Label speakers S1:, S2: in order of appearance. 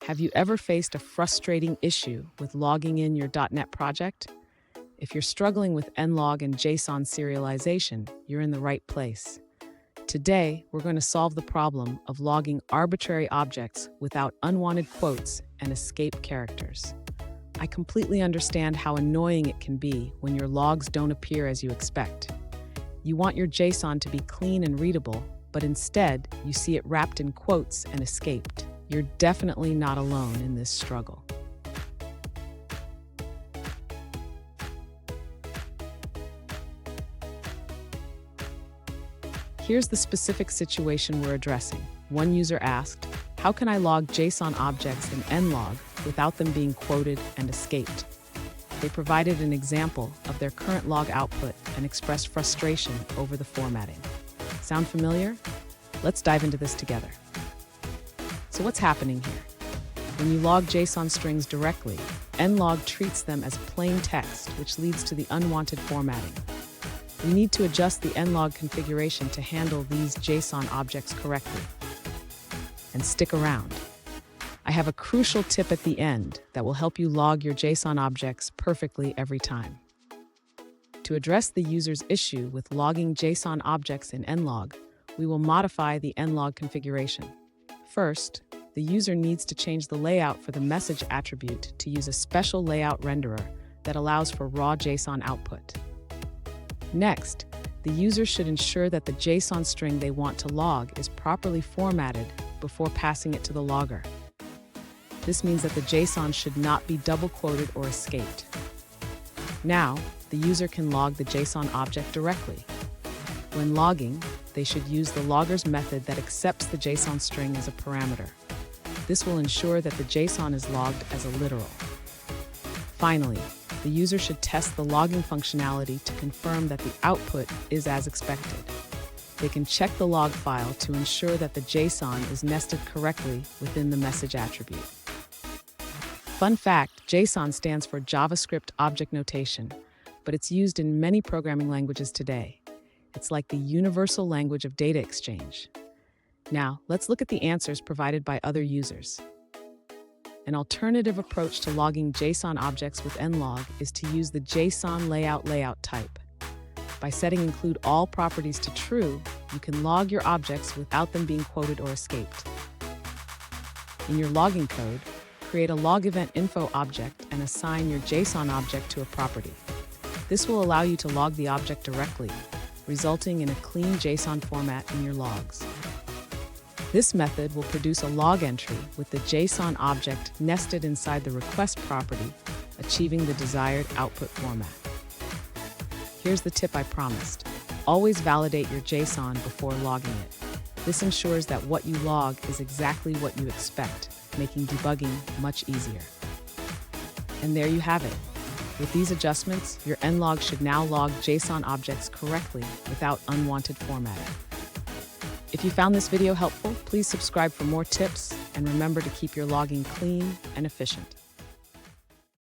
S1: Have you ever faced a frustrating issue with logging in your .NET project? If you're struggling with NLog and JSON serialization, you're in the right place. Today, we're going to solve the problem of logging arbitrary objects without unwanted quotes and escape characters. I completely understand how annoying it can be when your logs don't appear as you expect. You want your JSON to be clean and readable, but instead, you see it wrapped in quotes and escaped. You're definitely not alone in this struggle. Here's the specific situation we're addressing. One user asked, how can I log JSON objects in NLog without them being quoted and escaped? They provided an example of their current log output and expressed frustration over the formatting. Sound familiar? Let's dive into this together. So what's happening here? When you log JSON strings directly, NLog treats them as plain text, which leads to the unwanted formatting. We need to adjust the NLog configuration to handle these JSON objects correctly. And stick around. I have a crucial tip at the end that will help you log your JSON objects perfectly every time. To address the user's issue with logging JSON objects in NLog, we will modify the NLog configuration. First, the user needs to change the layout for the message attribute to use a special layout renderer that allows for raw JSON output. Next, the user should ensure that the JSON string they want to log is properly formatted before passing it to the logger. This means that the JSON should not be double-quoted or escaped. Now, the user can log the JSON object directly. When logging, they should use the logger's method that accepts the JSON string as a parameter. This will ensure that the JSON is logged as a literal. Finally, the user should test the logging functionality to confirm that the output is as expected. They can check the log file to ensure that the JSON is nested correctly within the message attribute. Fun fact, JSON stands for JavaScript Object Notation, but it's used in many programming languages today. It's like the universal language of data exchange. Now, let's look at the answers provided by other users. An alternative approach to logging JSON objects with NLog is to use the JSON layout type. By setting include all properties to true, you can log your objects without them being quoted or escaped. In your logging code, create a log event info object and assign your JSON object to a property. This will allow you to log the object directly, resulting in a clean JSON format in your logs. This method will produce a log entry with the JSON object nested inside the request property, achieving the desired output format. Here's the tip I promised. Always validate your JSON before logging it. This ensures that what you log is exactly what you expect, making debugging much easier. And there you have it. With these adjustments, your NLog should now log JSON objects correctly without unwanted formatting. If you found this video helpful, please subscribe for more tips and remember to keep your logging clean and efficient.